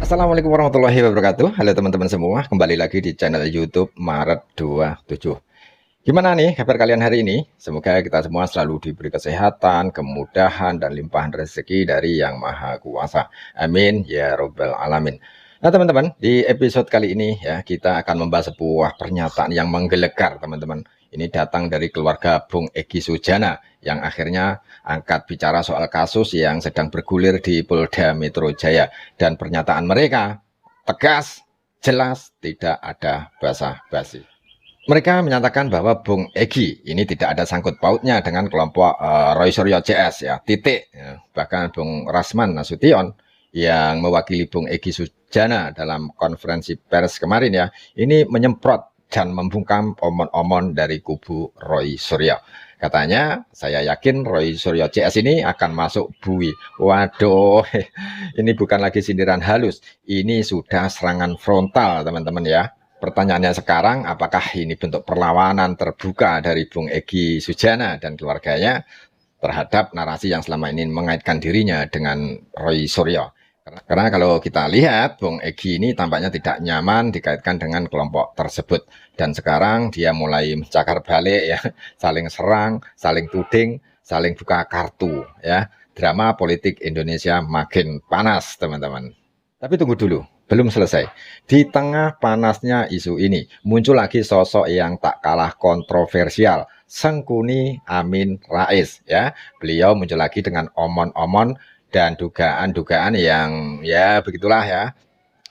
Assalamualaikum warahmatullahi wabarakatuh. Halo teman-teman semua, kembali lagi di channel YouTube Maret 27. Gimana nih kabar kalian hari ini? Semoga kita semua selalu diberi kesehatan, kemudahan, dan limpahan rezeki dari Yang Maha Kuasa. Amin ya robbal alamin. Nah teman-teman, di episode kali ini ya kita akan membahas sebuah pernyataan yang menggelegar teman-teman. Ini datang dari keluarga Bung Egy Sujana yang akhirnya angkat bicara soal kasus yang sedang bergulir di Polda Metro Jaya. Dan pernyataan mereka tegas, jelas, tidak ada basa-basi. Mereka menyatakan bahwa Bung Egy ini tidak ada sangkut pautnya dengan kelompok Roy Suryo CS ya, titik. Ya. Bahkan Bung Rasman Nasution yang mewakili Bung Egy Sujana dalam konferensi pers kemarin ya, ini menyemprot dan membungkam omon-omon dari kubu Roy Suryo. Katanya, saya yakin Roy Suryo CS ini akan masuk bui. Waduh, ini bukan lagi sindiran halus. Ini sudah serangan frontal, teman-teman ya. Pertanyaannya sekarang, apakah ini bentuk perlawanan terbuka dari Bung Egy Sujana dan keluarganya terhadap narasi yang selama ini mengaitkan dirinya dengan Roy Suryo? Karena kalau kita lihat, Bung Egy ini tampaknya tidak nyaman dikaitkan dengan kelompok tersebut. Dan sekarang dia mulai mencakar balik ya, saling serang, saling tuding, saling buka kartu ya. Drama politik Indonesia makin panas, teman-teman. Tapi tunggu dulu, belum selesai. Di tengah panasnya isu ini, muncul lagi sosok yang tak kalah kontroversial, Sangkuni Amin Rais ya. Beliau muncul lagi dengan omon-omon dan dugaan-dugaan yang ya begitulah ya.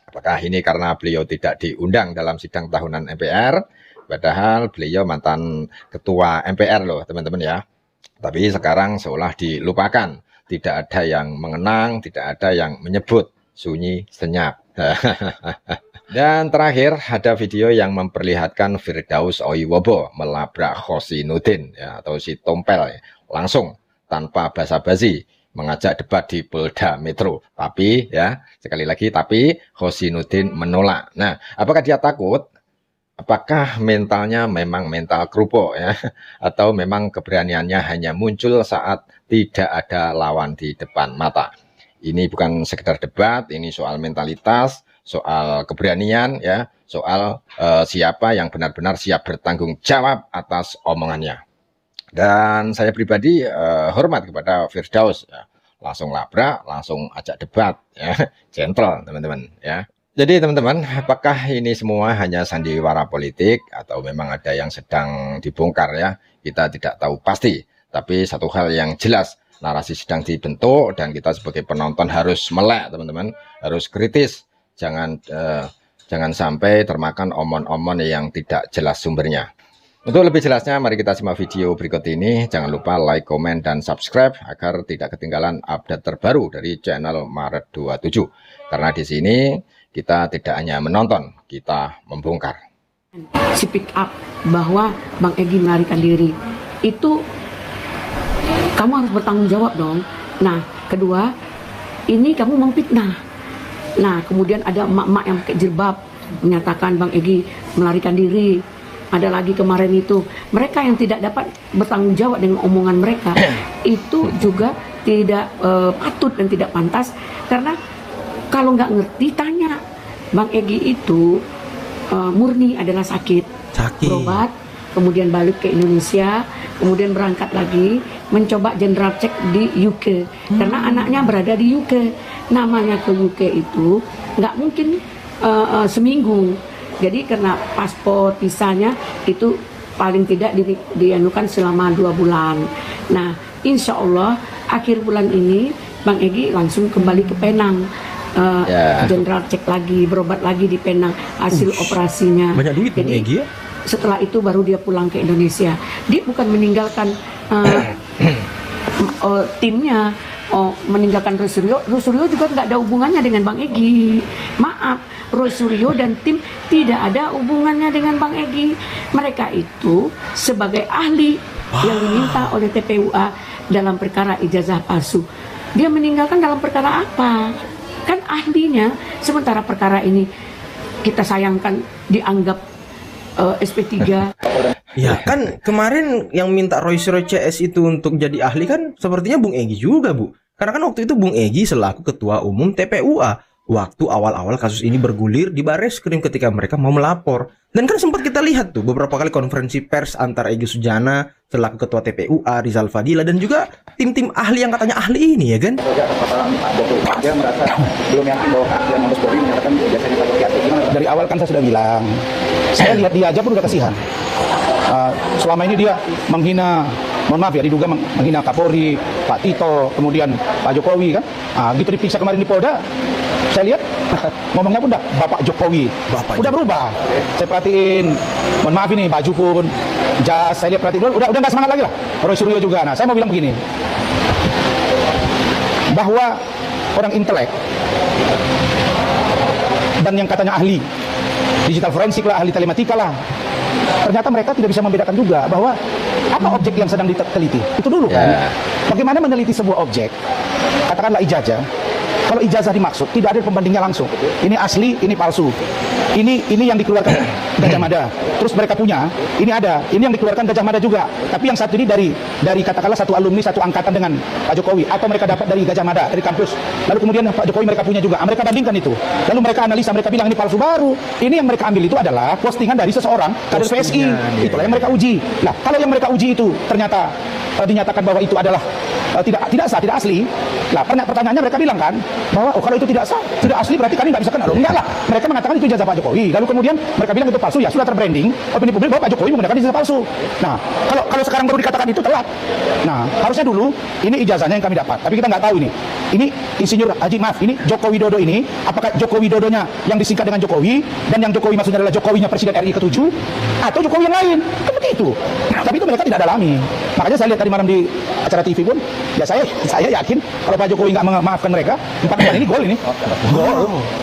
Apakah ini karena beliau tidak diundang dalam sidang tahunan MPR, padahal beliau mantan ketua MPR loh teman-teman ya. Tapi sekarang seolah dilupakan, tidak ada yang mengenang, tidak ada yang menyebut, sunyi senyap. Dan terakhir ada video yang memperlihatkan Firdaus Oiwobo melabrak Hosinuddin ya, atau si Tompel ya, langsung tanpa basa-basi mengajak debat di Polda Metro. Tapi ya, sekali lagi tapi Hosinuddin menolak. Nah, apakah dia takut? Apakah mentalnya memang mental kerupuk ya? Atau memang keberaniannya hanya muncul saat tidak ada lawan di depan mata? Ini bukan sekedar debat, ini soal mentalitas, soal keberanian ya, soal siapa yang benar-benar siap bertanggung jawab atas omongannya. Dan saya pribadi hormat kepada Firdaus ya. Langsung labrak, langsung ajak debat ya. Gentle teman-teman ya. Jadi teman-teman, apakah ini semua hanya sandiwara politik atau memang ada yang sedang dibongkar ya? Kita tidak tahu pasti. Tapi satu hal yang jelas, narasi sedang dibentuk dan kita sebagai penonton harus melek teman-teman, harus kritis. Jangan sampai termakan omon-omon yang tidak jelas sumbernya. Untuk lebih jelasnya, mari kita simak video berikut ini. Jangan lupa like, komen, dan subscribe agar tidak ketinggalan update terbaru dari channel Maret 27. Karena di sini kita tidak hanya menonton, kita membongkar. Speak up bahwa Bang Egy melarikan diri. Itu kamu harus bertanggung jawab dong. Nah, kedua, ini kamu memfitnah. Nah, kemudian ada emak-emak yang pakai jilbab menyatakan Bang Egy melarikan diri. Ada lagi kemarin itu, mereka yang tidak dapat bertanggung jawab dengan omongan mereka, itu juga tidak patut dan tidak pantas. Karena kalau nggak ngerti, tanya. Bang Egy itu murni adalah sakit, berobat, kemudian balik ke Indonesia, kemudian berangkat lagi, mencoba general check di UK. Karena anaknya berada di UK, namanya ke UK itu nggak mungkin seminggu. Jadi karena paspor visanya itu paling tidak dianukan selama 2 bulan. Nah, insya Allah akhir bulan ini Bang Egy langsung kembali ke Penang. General cek lagi, berobat lagi di Penang hasil operasinya. Banyak duit Bang Egy ya? Setelah itu baru dia pulang ke Indonesia. Dia bukan meninggalkan timnya. Meninggalkan Roy Suryo. Roy Suryo juga nggak ada hubungannya dengan Bang Egy. Maaf, Roy Suryo dan tim tidak ada hubungannya dengan Bang Egy. Mereka itu sebagai ahli yang diminta oleh TPUA dalam perkara ijazah palsu. Dia meninggalkan dalam perkara apa? Kan ahlinya. Sementara perkara ini kita sayangkan dianggap SP3. Ya kan kemarin yang minta Roy Suryo CS itu untuk jadi ahli kan sepertinya Bung Egy juga Bu. Karena kan waktu itu Bung Egy selaku ketua umum TPUA. waktu awal-awal kasus ini bergulir di Barreskrim ketika mereka mau melapor. Dan kan sempat kita lihat tuh beberapa kali konferensi pers antara Egy Sujana selaku ketua TPUA, Rizal Fadila, dan juga tim-tim ahli yang katanya ahli ini ya kan. Dia merasa belum yakin bahwa keahlian Mabes Polri menyatakan biasanya kalau dari awal kan saya sudah bilang, saya lihat dia aja pun udah kasihan. Selama ini dia menghina, mohon maaf ya, diduga menghina Kapolri, Pak Tito, kemudian Pak Jokowi kan. Gitu diperiksa kemarin di Polda, saya lihat ngomongnya pun udah Bapak Jokowi, udah berubah. Saya perhatiin, mohon maaf ini baju pun, jas, saya lihat perhatiin udah nggak semangat lagi lah. Roy Suryo juga. Nah, saya mau bilang begini, bahwa orang intelek dan yang katanya ahli digital forensik lah, ahli telematika lah, ternyata mereka tidak bisa membedakan juga bahwa apa objek yang sedang diteliti. Itu dulu kan. Bagaimana meneliti sebuah objek, katakanlah ijazah. Kalau ijazah dimaksud, tidak ada pembandingnya langsung. Ini asli, ini palsu. Ini yang dikeluarkan Gajah Mada. Terus mereka punya, ini ada. Ini yang dikeluarkan Gajah Mada juga. Tapi yang satu ini dari katakanlah satu alumni, satu angkatan dengan Pak Jokowi. Atau mereka dapat dari Gajah Mada, dari kampus. Lalu kemudian Pak Jokowi mereka punya juga. Mereka bandingkan itu. Lalu mereka analisa, mereka bilang ini palsu baru. Ini yang mereka ambil itu adalah postingan dari seseorang kader PSI. Itulah yang mereka uji. Nah, kalau yang mereka uji itu ternyata dinyatakan bahwa itu adalah tidak sah, tidak asli. Lah, pertanyaannya mereka bilang kan bahwa kalau itu tidak sah, tidak asli berarti kami nggak bisa kenal. Enggak lah, mereka mengatakan itu ijazah Pak Jokowi. Lalu kemudian mereka bilang itu palsu, ya sudah terbranding opini publik bahwa Pak Jokowi menggunakan ijazah palsu. Nah, kalau sekarang baru dikatakan itu telat. Nah, harusnya dulu ini ijazahnya yang kami dapat, tapi kita nggak tahu ini. Ini Insinyur Haji, maaf, ini Joko Widodo ini, apakah Joko Widodonya yang disingkat dengan Jokowi dan yang Jokowi maksudnya adalah Jokowinya Presiden RI ke-7 atau Jokowi yang lain? Kan begitu. Nah, tapi itu mereka tidak dalami. Makanya saya lihat tadi malam di acara TV pun, ya saya yakin kalau Pak Jokowi nggak memaafkan mereka, 4-4 ini gol ini. Gol.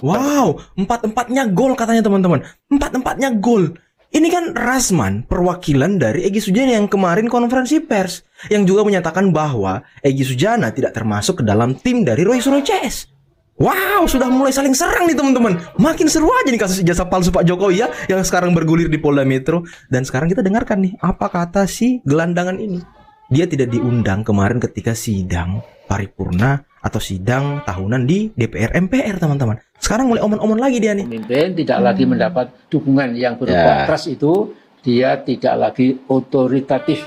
Wow, 4-4-nya gol katanya teman-teman. 4-4-nya gol. Ini kan Rasman, perwakilan dari Egy Sujana yang kemarin konferensi pers, yang juga menyatakan bahwa Egy Sujana tidak termasuk ke dalam tim dari Roy Suryo CS. Wow, sudah mulai saling serang nih teman-teman. Makin seru aja nih kasus ijazah palsu Pak Jokowi ya, yang sekarang bergulir di Polda Metro. Dan sekarang kita dengarkan nih, apa kata si gelandangan ini. Dia tidak diundang kemarin ketika sidang paripurna atau sidang tahunan di DPR MPR teman-teman. Sekarang mulai omon-omon lagi dia nih. Pemimpin tidak lagi mendapat dukungan yang berupa trust itu, dia tidak lagi otoritatif.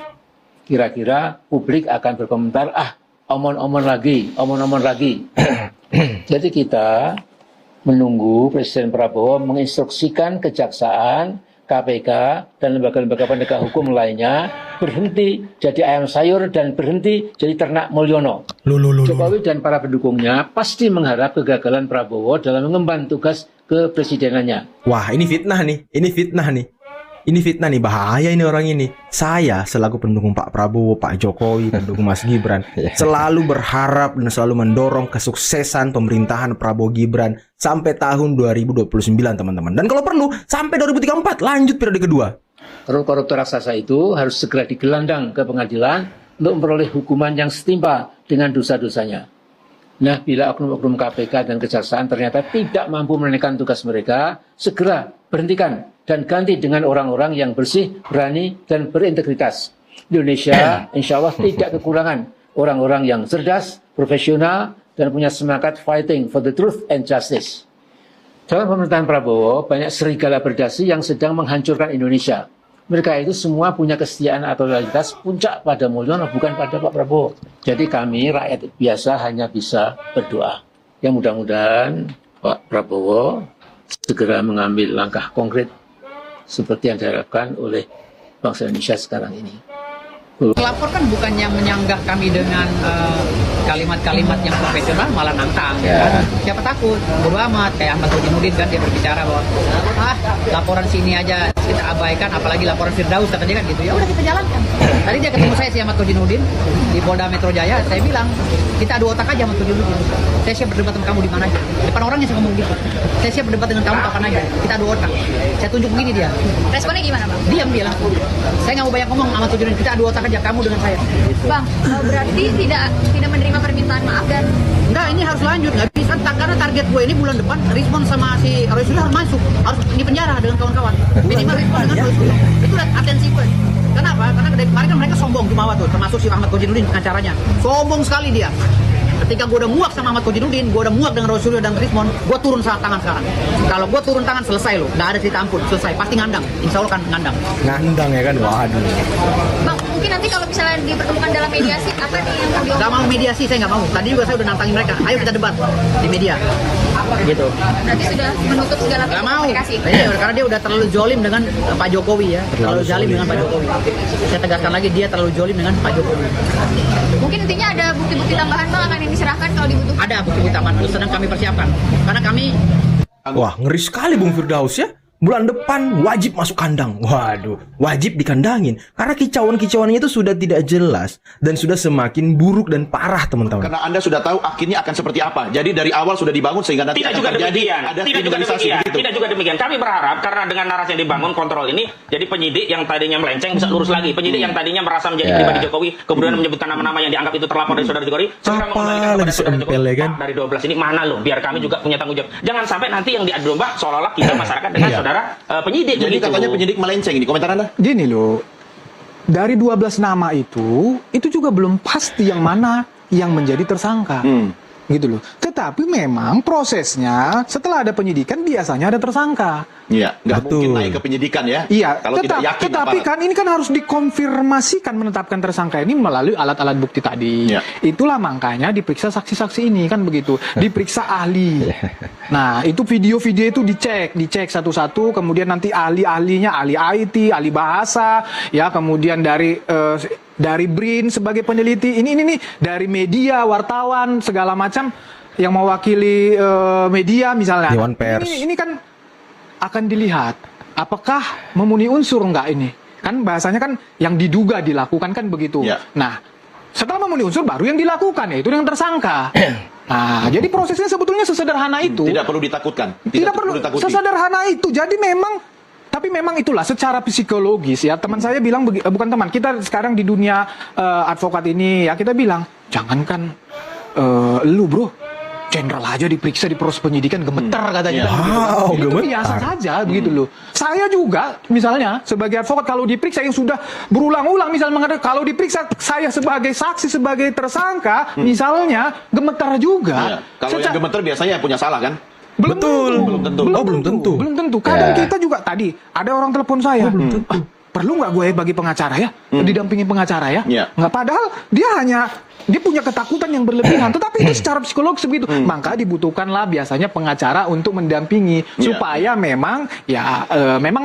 Kira-kira publik akan berkomentar, omon-omon lagi. Jadi kita menunggu Presiden Prabowo menginstruksikan kejaksaan, KPK, dan lembaga-lembaga penegak hukum lainnya berhenti jadi ayam sayur dan berhenti jadi ternak Mulyono. Jokowi dan para pendukungnya pasti mengharap kegagalan Prabowo dalam mengemban tugas kepresidenannya. Wah, ini fitnah nih. Ini fitnah nih, bahaya ini orang ini. Saya selaku pendukung Pak Prabowo, Pak Jokowi, pendukung Mas Gibran, selalu berharap dan selalu mendorong kesuksesan pemerintahan Prabowo Gibran sampai tahun 2029 teman-teman. Dan kalau perlu sampai 2034 lanjut periode kedua. Koruptor raksasa itu harus segera digelandang ke pengadilan untuk memperoleh hukuman yang setimpal dengan dosa-dosanya. Nah, bila oknum-oknum KPK dan Kejaksaan ternyata tidak mampu menunaikan tugas mereka, segera berhentikan dan ganti dengan orang-orang yang bersih, berani, dan berintegritas. Indonesia insya Allah tidak kekurangan orang-orang yang cerdas, profesional, dan punya semangat fighting for the truth and justice. Dalam pemerintahan Prabowo, banyak serigala berdasi yang sedang menghancurkan Indonesia. Mereka itu semua punya kesetiaan atau loyalitas puncak pada Mulyono, bukan pada Pak Prabowo. Jadi kami rakyat biasa hanya bisa berdoa. Yang mudah-mudahan Pak Prabowo segera mengambil langkah konkret seperti yang diharapkan oleh bangsa Indonesia sekarang ini. Pelapor kan bukannya menyanggah kami dengan kalimat-kalimat yang profesional, malah nantang. Kan? Siapa takut? Bodo amat. Kayak Ahmad Rujinudin kan dia berbicara bahwa laporan sini aja kita abaikan, apalagi laporan Firdaus katanya kan gitu. Ya udah kita jalankan. Tadi dia ketemu saya si Ahmad Rujinudin di Polda Metro Jaya. Saya bilang kita adu otak aja Ahmad Rujinudin. Saya siap berdebat sama kamu di mana aja. Depan orangnya saya ngomong gitu. Saya siap berdebat dengan kamu kapan aja. Kita adu otak. Saya tunjuk begini dia. Responnya gimana, Bang? Diam dia langsung. Saya nggak mau banyak ngomong Ahmad Rujinudin. Kita adu otak aja kamu dengan saya. Bang, berarti tidak menerima permintaan maaf dan enggak, ini harus lanjut, nggak bisa karena target gue ini bulan depan respon sama si Roy Suryo harus masuk, harus di penjara dengan kawan-kawan. Minimal respon dengan Roy Suryo. Itu atensi gue. Kenapa? Karena dari kemarin kan mereka sombong Jumawa tuh, termasuk si Ahmad Rujinudin acaranya. Sombong sekali dia. Ketika gue udah muak sama Ahmad Kodirudin, gue udah muak dengan Rosuryo dan Rismon, gue turun tangan sekarang. Kalau gue turun tangan selesai loh, nggak ada cerita ampun, selesai, pasti ngandang. Insya Allah kan ngandang. Ngandang ya kan, waduh. Bang, mungkin nanti kalau misalnya dipertemukan dalam mediasi, apa nih yang mau Nggak mau mediasi, saya nggak mau. Tadi juga saya udah nantangin mereka, ayo kita debat di media. Gitu. Berarti sudah menutup segala Nggak mau. komunikasi. Iya, karena dia udah terlalu zolim dengan Pak Jokowi ya. Terlalu zalim dengan Pak Jokowi. Saya tegaskan lagi, dia terlalu zolim dengan Pak Jokowi. Mungkin intinya ada bukti-bukti tambahan Bang akan yang diserahkan kalau dibutuhkan. Ada bukti-bukti tambahan, sedang kami persiapkan. Karena kami Wah, ngeri sekali Bung Firdaus ya. Bulan depan wajib masuk kandang. Waduh, wajib dikandangin. Karena kicauan-kicauannya itu sudah tidak jelas dan sudah semakin buruk dan parah, teman-teman. Karena Anda sudah tahu akhirnya akan seperti apa. Jadi dari awal sudah dibangun sehingga nanti Tidak akan juga terjadi demikian. ada Tidak juga kriminalisasi demikian. begitu. Tidak juga demikian. Kami berharap karena dengan narasi yang dibangun kontrol ini, jadi penyidik yang tadinya melenceng bisa lurus lagi. Penyidik yang tadinya merasa menjadi pribadi Jokowi, kemudian menyebutkan nama-nama yang dianggap itu terlapor dari saudara Jokowi, segera mengembalikan kepada saudara Jokowi. ya kan? Pak, dari 12 ini mana loh? Biar kami juga punya tanggung jawab. Jangan sampai nanti yang diadu domba seolah-olah kita masyarakat dengan saudara penyidik. Jadi begitu. katanya penyidik melenceng ini. Komentar Anda? Gini loh, dari 12 nama itu juga belum pasti yang mana yang menjadi tersangka. Gitu loh. Tetapi memang prosesnya setelah ada penyidikan biasanya ada tersangka. Iya, nggak Betul. mungkin naik ke penyidikan ya. Iya, kalau tidak yakin tetapi aparat. kan ini kan harus dikonfirmasikan menetapkan tersangka ini melalui alat-alat bukti tadi. Iya. Itulah makanya diperiksa saksi-saksi ini kan begitu, diperiksa ahli. Nah, itu video-video itu dicek satu-satu, kemudian nanti ahli-ahlinya, ahli IT, ahli bahasa, ya, kemudian dari BRIN sebagai peneliti, ini nih dari media, wartawan segala macam yang mewakili media misalnya. Dewan Pers. Ini kan akan dilihat apakah memenuhi unsur enggak ini. Kan bahasanya kan yang diduga dilakukan kan begitu. Ya. Nah, setelah memenuhi unsur baru yang dilakukan, yaitu yang tersangka. Nah, jadi prosesnya sebetulnya sesederhana itu. Tidak perlu ditakutkan. Tidak perlu ditakuti. sesederhana itu. Jadi tapi memang itulah secara psikologis ya. Teman saya bilang bukan teman, kita sekarang di dunia advokat ini ya, kita bilang jangankan lu bro, jenderal aja diperiksa di proses penyidikan gemetar katanya. Wow, Itu gemetar. biasa saja begitu loh. Saya juga misalnya sebagai advokat kalau diperiksa yang sudah berulang-ulang misalnya mengatakan kalau diperiksa saya sebagai saksi sebagai tersangka misalnya gemetar juga. Iya. Kalau yang gemeter biasanya yang punya salah kan? Betul. Belum tentu. Oh, belum tentu. Belum tentu. Kadang Ya. kita juga tadi ada orang telepon saya. "Ah, perlu nggak gue bagi pengacara ya? Didampingin pengacara ya? Ya. Nggak, padahal dia punya ketakutan yang berlebihan. Tetapi itu secara psikologis begitu. Maka dibutuhkanlah biasanya pengacara untuk mendampingi Ya. supaya memang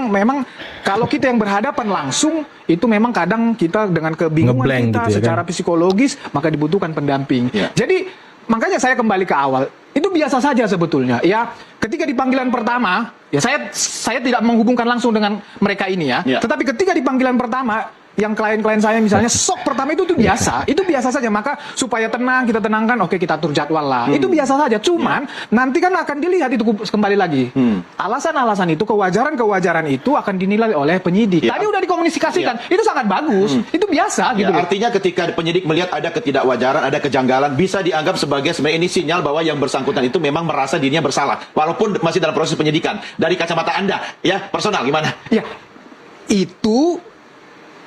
memang kalau kita yang berhadapan langsung itu memang kadang kita dengan kebingungan Ngeblank kita gitu ya, secara kan? psikologis maka dibutuhkan pendamping. Ya. Jadi makanya saya kembali ke awal. Itu biasa saja sebetulnya. Ya, ketika di panggilan pertama, ya saya tidak menghubungkan langsung dengan mereka ini ya. Ya. Tetapi ketika di panggilan pertama, yang klien-klien saya misalnya sok pertama itu biasa. Itu biasa saja. Maka supaya tenang, kita tenangkan, oke kita atur jadwal lah. Itu biasa saja. Cuman nanti kan akan dilihat itu kembali lagi. Alasan-alasan itu, kewajaran-kewajaran itu akan dinilai oleh penyidik. Ya. Tadi udah dikomunikasikan. Itu sangat bagus. Itu biasa Ya, gitu. artinya ketika penyidik melihat ada ketidakwajaran, ada kejanggalan, bisa dianggap sebagai sebenarnya ini sinyal bahwa yang bersangkutan itu memang merasa dirinya bersalah, walaupun masih dalam proses penyidikan. Dari kacamata Anda, ya personal gimana? Ya, itu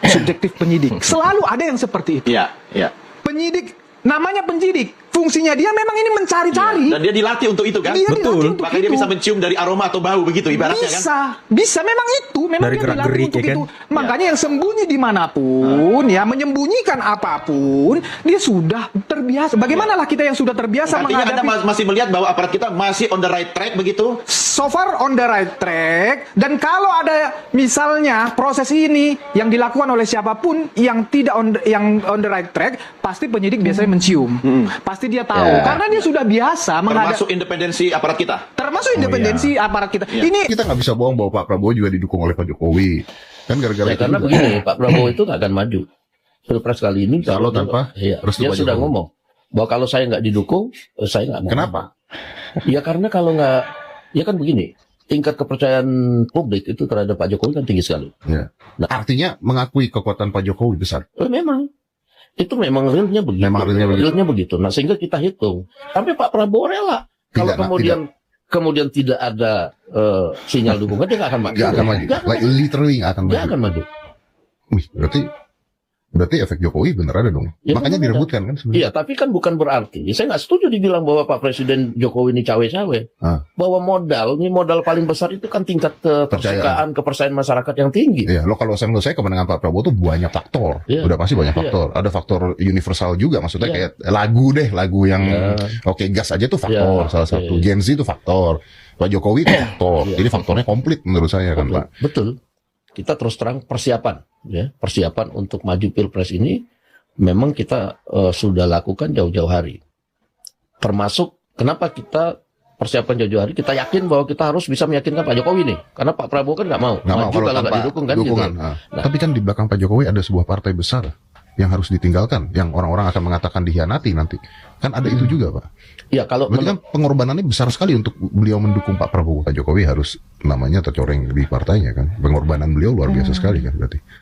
subjektif penyidik. Selalu ada yang seperti itu. Iya, iya. Penyidik, namanya penyidik, fungsinya dia memang ini mencari-cari. Dan dia dilatih untuk itu kan? Dia Betul. dilatih untuk Makanya dia itu. bisa mencium dari aroma atau bau begitu ibaratnya kan? Bisa, memang itu, memang Dari dia dilatih gerak-gerik, untuk ya kan? itu. Makanya yang sembunyi dimanapun, ya menyembunyikan apapun, dia sudah terbiasa. Bagaimanalah kita yang sudah terbiasa Artinya Anda menghadapi masih melihat bahwa aparat kita masih on the right track begitu? so far on the right track, dan kalau ada misalnya proses ini yang dilakukan oleh siapapun yang tidak on the right track, pasti penyidik biasanya mencium, pasti dia tahu Ya. karena dia sudah biasa Termasuk independensi aparat kita. termasuk independensi aparat kita. Ya. Ini Kita nggak bisa bohong bahwa Pak Prabowo juga didukung oleh Pak Jokowi. Kan gara-gara Ya, itu karena juga. begini, Pak Prabowo itu nggak akan maju. Pilpres kali ini Kalau tanpa iya, restu dia Pak sudah Jokowi. ngomong bahwa kalau saya nggak didukung, saya nggak mau. Kenapa? Ya karena kalau nggak, ya kan begini, tingkat kepercayaan publik itu terhadap Pak Jokowi kan tinggi sekali. Ya. Nah. Artinya mengakui kekuatan Pak Jokowi besar. Memang. Itu memang realnya begitu. Memang realnya begitu. Realnya begitu. Nah sehingga kita hitung. Tapi Pak Prabowo rela. Kalau Tidak, kemudian tidak ada sinyal dukungan, dia nggak akan maju. Nggak akan maju. Nggak akan Like, maju. literally nggak akan Dia maju. akan maju. Wih, berarti Berarti efek Jokowi bener ada dong. Ya, Makanya bener ada. direbutkan kan sebenarnya. Iya, tapi kan bukan berarti. Saya nggak setuju dibilang bahwa Pak Presiden Jokowi ini cawe-cawe. Bahwa modal paling besar itu kan tingkat kepercayaan masyarakat yang tinggi. Iya, lo kalau menurut saya kemenangan Pak Prabowo tuh banyak faktor. Iya. Udah pasti banyak Iya. faktor. Ada faktor universal juga, maksudnya Iya. kayak lagu yang oke gas aja tuh faktor salah satu. Gen Z itu faktor. Pak Jokowi itu faktor. Jadi faktornya komplit menurut saya kan, Pak. Betul. Kita terus terang persiapan untuk maju Pilpres ini memang kita sudah lakukan jauh-jauh hari. Termasuk kenapa kita persiapan jauh-jauh hari, kita yakin bahwa kita harus bisa meyakinkan Pak Jokowi nih. Karena Pak Prabowo kan nggak mau maju kalau nggak didukung kan dukungan. gitu. Nah, tapi kan di belakang Pak Jokowi ada sebuah partai besar yang harus ditinggalkan, yang orang-orang akan mengatakan dikhianati nanti. Kan ada itu juga, Pak. Ya, kalau berarti kan pengorbanannya besar sekali untuk beliau mendukung Pak Prabowo. Pak Jokowi harus namanya tercoreng di partainya kan. Pengorbanan beliau luar biasa sekali kan berarti.